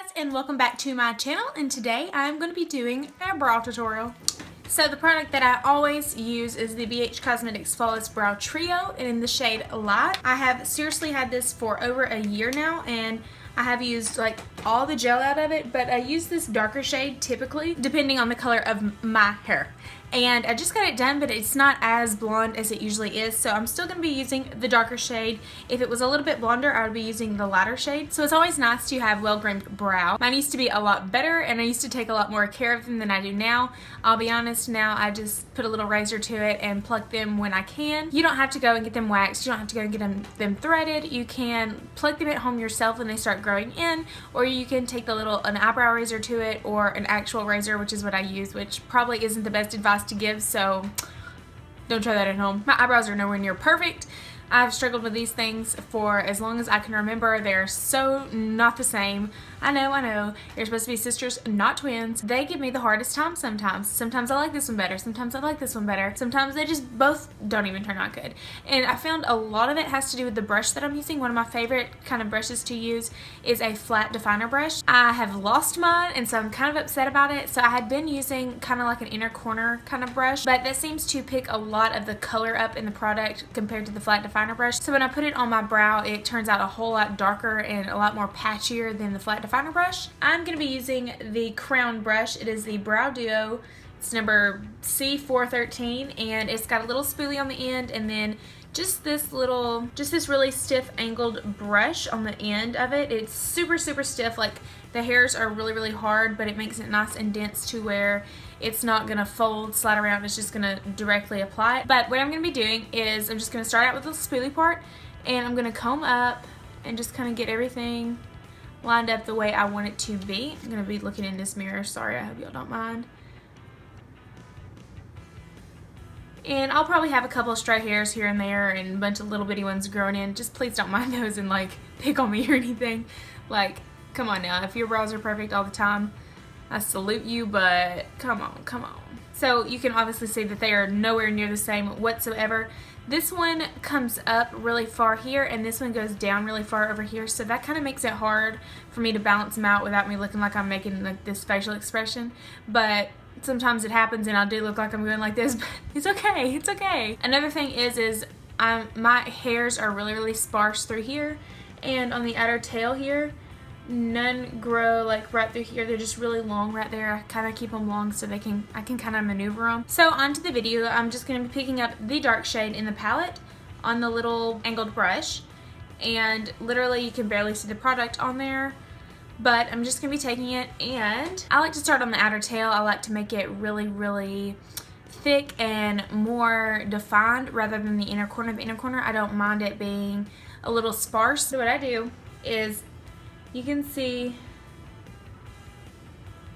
guys, and welcome back to my channel, and today I'm going to be doing a brow tutorial. So the product that I always use is the BH Cosmetics Flawless Brow Trio, and in the shade Light. I have seriously had this for over a year now, and I have used like all the gel out of it, but I use this darker shade typically depending on the color of my hair. And I just got it done, but it's not as blonde as it usually is, so I'm still going to be using the darker shade. If it was a little bit blonder, I would be using the lighter shade. So it's always nice to have well-groomed brow. Mine used to be a lot better, and I used to take a lot more care of them than I do now. I'll be honest, now I just put a little razor to it and pluck them when I can. You don't have to go and get them waxed. You don't have to go and get them threaded. You can pluck them at home yourself when they start growing in, or you can take an eyebrow razor to it, or an actual razor, which is what I use, which probably isn't the best advice to give, so don't try that at home. My eyebrows are nowhere near perfect. I've struggled with these things for as long as I can remember. They're so not the same. I know. They're supposed to be sisters, not twins. They give me the hardest time sometimes. Sometimes I like this one better. Sometimes I like this one better. Sometimes they just both don't even turn out good. And I found a lot of it has to do with the brush that I'm using. One of my favorite kind of brushes to use is a flat definer brush. I have lost mine, and so I'm kind of upset about it. So I had been using kind of like an inner corner kind of brush, but that seems to pick a lot of the color up in the product compared to the flat definer brush. So when I put it on my brow, it turns out a whole lot darker and a lot more patchier than the flat definer brush. I'm going to be using the Crown brush. It is the Brow Duo. It's number C413, and it's got a little spoolie on the end, and then just this really stiff angled brush on the end of it. It's super stiff. Like, the hairs are really hard, but it makes it nice and dense to where it's not gonna fold, slide around. It's just gonna directly apply it. But what I'm gonna be doing is I'm just gonna start out with the spoolie part, and I'm gonna comb up and just kind of get everything lined up the way I want it to be. I'm gonna be looking in this mirror. Sorry, I hope y'all don't mind. And I'll probably have a couple of stray hairs here and there and a bunch of little bitty ones growing in. Just please don't mind those and like pick on me or anything. Like, come on now. If your brows are perfect all the time, I salute you, but come on. So you can obviously see that they are nowhere near the same whatsoever. This one comes up really far here, and this one goes down really far over here, so that kind of makes it hard for me to balance them out without me looking like I'm making like this facial expression. But sometimes it happens and I do look like I'm going like this, but it's okay. Another thing is my hairs are really sparse through here, and on the outer tail here, none grow like right through here. They're just really long right there. I kind of keep them long so I can kind of maneuver them. So onto the video, I'm just going to be picking up the dark shade in the palette on the little angled brush, and literally you can barely see the product on there. But I'm just going to be taking it, and I like to start on the outer tail. I like to make it really thick and more defined rather than the inner corner. The inner corner, I don't mind it being a little sparse. So what I do is, you can see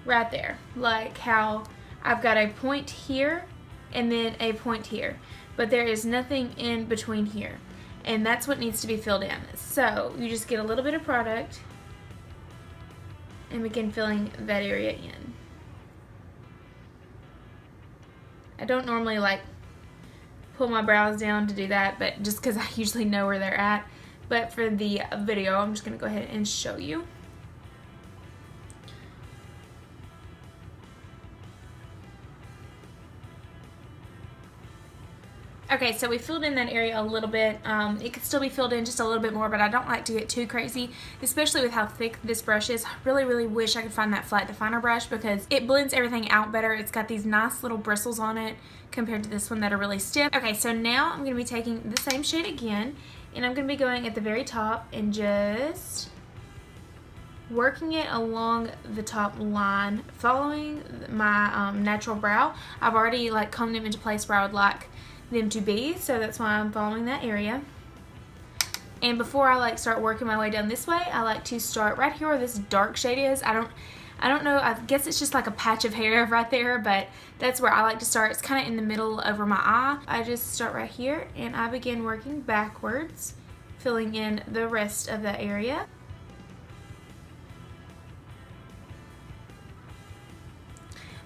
right there, like how I've got a point here and then a point here, but there is nothing in between here, and that's what needs to be filled in. So you just get a little bit of product and begin filling that area in. I don't normally like pull my brows down to do that, but just because I usually know where they're at. But for the video, I'm just going to go ahead and show you. Okay, so we filled in that area a little bit. It could still be filled in just a little bit more, but I don't like to get too crazy, especially with how thick this brush is. I really wish I could find that flat definer brush because it blends everything out better. It's got these nice little bristles on it compared to this one that are really stiff. Okay, so now I'm going to be taking the same shade again, and I'm going to be going at the very top and just working it along the top line, following my natural brow. I've already like combed them into place where I would like them to be, so that's why I'm following that area. And before I like start working my way down this way, I like to start right here where this dark shade is. I don't know, I guess it's just like a patch of hair right there, but that's where I like to start. It's kind of in the middle over my eye. I just start right here, and I begin working backwards, filling in the rest of that area.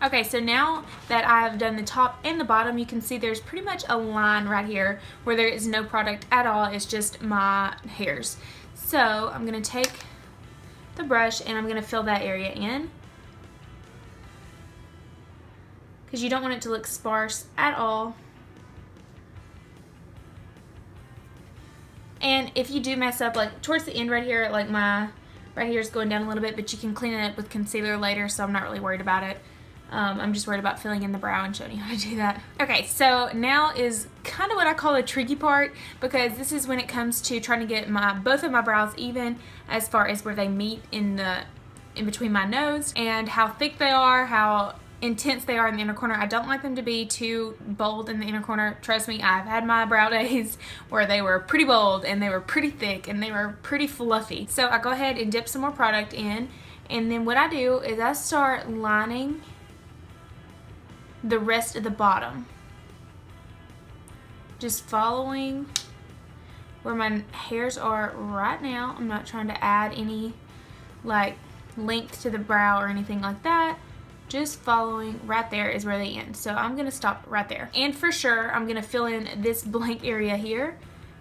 Okay, so now that I've done the top and the bottom, you can see there's pretty much a line right here where there is no product at all. It's just my hairs. So I'm going to take the brush and I'm going to fill that area in, because you don't want it to look sparse at all. And if you do mess up, like towards the end right here, like my right here is going down a little bit, but you can clean it up with concealer later, so I'm not really worried about it. I'm just worried about filling in the brow and showing you how to do that. Okay, so now is kind of what I call a tricky part, because this is when it comes to trying to get both of my brows even as far as where they meet in between my nose, and how thick they are, how intense they are in the inner corner. I don't like them to be too bold in the inner corner. Trust me, I've had my brow days where they were pretty bold and they were pretty thick and they were pretty fluffy. So I go ahead and dip some more product in, and then what I do is I start lining the rest of the bottom, just following where my hairs are right now. I'm not trying to add any like length to the brow or anything like that. Just following right there is where they end. So I'm gonna stop right there. And for sure, I'm gonna fill in this blank area here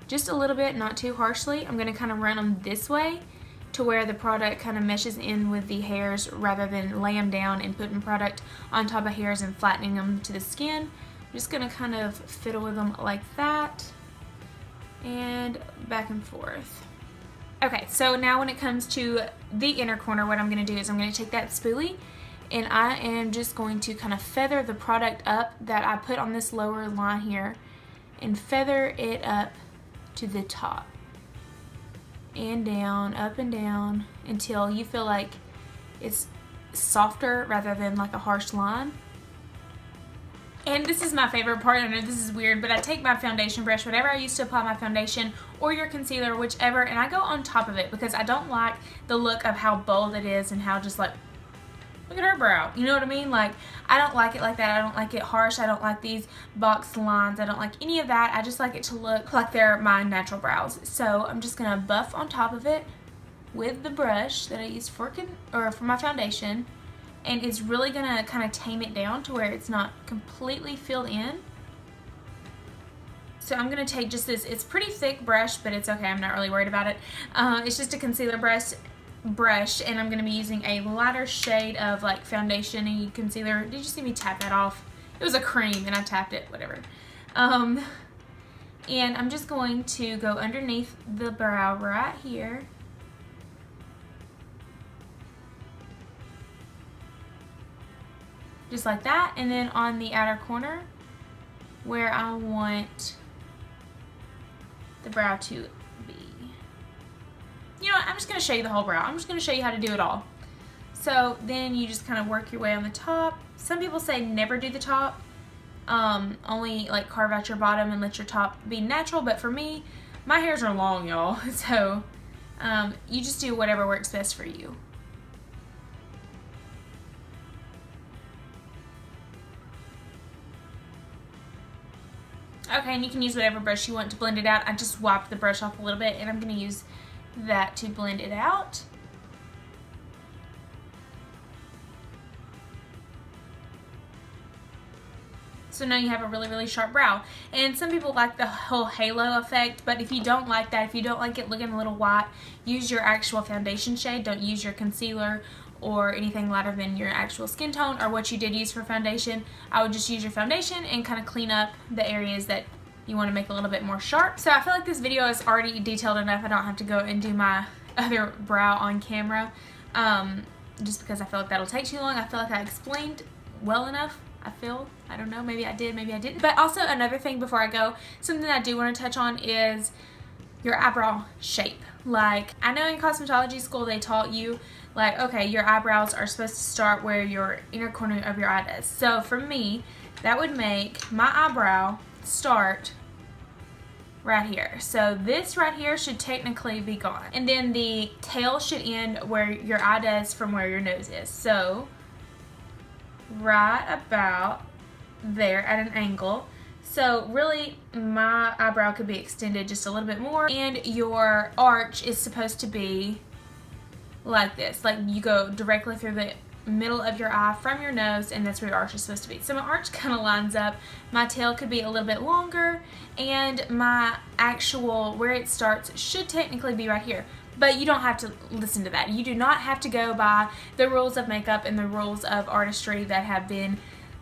just a little bit, not too harshly. I'm gonna kind of run them this way to where the product kind of meshes in with the hairs, rather than lay them down and putting product on top of hairs and flattening them to the skin. I'm just gonna kind of fiddle with them like that and back and forth. Okay, so now when it comes to the inner corner, what I'm gonna do is I'm gonna take that spoolie and I am just going to kind of feather the product up that I put on this lower line here, and feather it up to the top and down, up and down, until you feel like it's softer rather than like a harsh line. And this is my favorite part. I know this is weird, but I take my foundation brush, whatever I use to apply my foundation, or your concealer, whichever, and I go on top of it, because I don't like the look of how bold it is and how just like, look at her brow. You know what I mean? Like, I don't like it like that. I don't like it harsh. I don't like these box lines. I don't like any of that. I just like it to look like they're my natural brows. So I'm just going to buff on top of it with the brush that I use for my foundation. And it's really going to kind of tame it down to where it's not completely filled in. So I'm going to take just this, it's pretty thick brush, but it's okay. I'm not really worried about it. It's just a concealer brush, and I'm going to be using a lighter shade of like foundation-y concealer. Did you see me tap that off? It was a cream and I tapped it, whatever. And I'm just going to go underneath the brow right here. Just like that, and then on the outer corner where I want the brow to be. You know what, I'm just going to show you the whole brow. I'm just going to show you how to do it all. So then you just kind of work your way on the top. Some people say never do the top. Only like carve out your bottom and let your top be natural. But for me, my hairs are long, y'all. So you just do whatever works best for you. Okay, and you can use whatever brush you want to blend it out. I just wiped the brush off a little bit, and I'm going to use that to blend it out. So now you have a really, really sharp brow. And some people like the whole halo effect, but if you don't like that, if you don't like it looking a little white, use your actual foundation shade. Don't use your concealer or anything lighter than your actual skin tone or what you did use for foundation. I would just use your foundation and kind of clean up the areas that you want to make a little bit more sharp. So I feel like this video is already detailed enough. I don't have to go and do my other brow on camera, just because I feel like that'll take too long. I feel like I explained well enough. I don't know, maybe I did, maybe I didn't. But also another thing before I go, something I do want to touch on is your eyebrow shape. Like, I know in cosmetology school they taught you, like, okay, your eyebrows are supposed to start where your inner corner of your eye does. So for me, that would make my eyebrow start right here. So this right here should technically be gone. And then the tail should end where your eye does from where your nose is. So right about there at an angle. So really my eyebrow could be extended just a little bit more, and your arch is supposed to be like this. Like you go directly through the middle of your eye from your nose, and that's where your arch is supposed to be. So my arch kind of lines up. My tail could be a little bit longer, and my actual where it starts should technically be right here. But you don't have to listen to that. You do not have to go by the rules of makeup and the rules of artistry that have been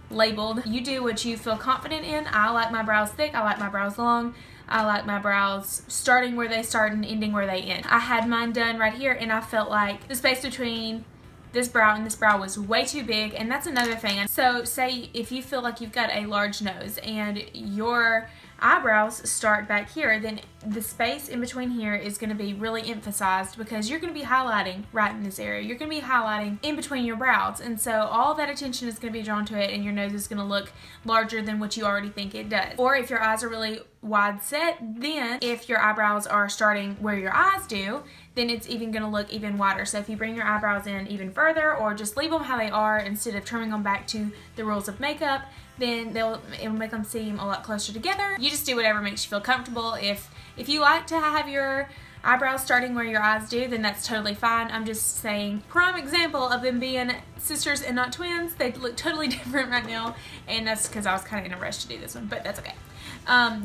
labeled. You do what you feel confident in. I like my brows thick. I like my brows long. I like my brows starting where they start and ending where they end. I had mine done right here, and I felt like the space between this brow and this brow was way too big, and that's another thing. So say if you feel like you've got a large nose and your eyebrows start back here, then the space in between here is going to be really emphasized because you're going to be highlighting right in this area. You're going to be highlighting in between your brows, and so all that attention is going to be drawn to it, and your nose is going to look larger than what you already think it does. Or if your eyes are really wide set, then if your eyebrows are starting where your eyes do, then it's even going to look even wider. So if you bring your eyebrows in even further, or just leave them how they are instead of trimming them back to the rules of makeup, then it'll make them seem a lot closer together. You just do whatever makes you feel comfortable. If you like to have your eyebrows starting where your eyes do, then that's totally fine. I'm just saying, prime example of them being sisters and not twins. They look totally different right now, and that's because I was kind of in a rush to do this one, but that's okay.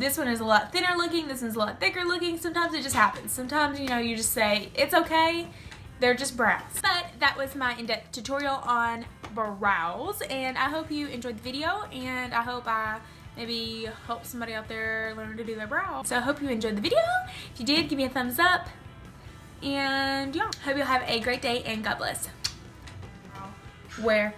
This one is a lot thinner looking, this one's a lot thicker looking. Sometimes it just happens. Sometimes, you know, you just say, it's okay, they're just brows. But that was my in-depth tutorial on brows, and I hope you enjoyed the video, and I hope I maybe help somebody out there learn to do their brows. So I hope you enjoyed the video. If you did, give me a thumbs up, and yeah, hope you'll have a great day, and God bless. Where?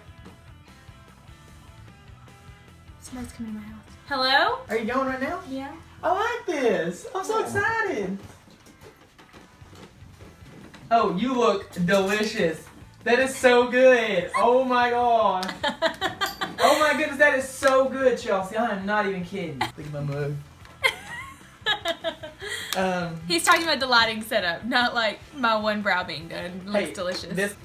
Somebody's coming to my house. Hello? Are you going right now? Yeah. I like this. I'm so excited. Oh, you look delicious. That is so good. Oh my god. Oh my goodness, that is so good, Chelsea. I am not even kidding. Look at my mug. He's talking about the lighting setup, not like my one brow being done. Looks delicious.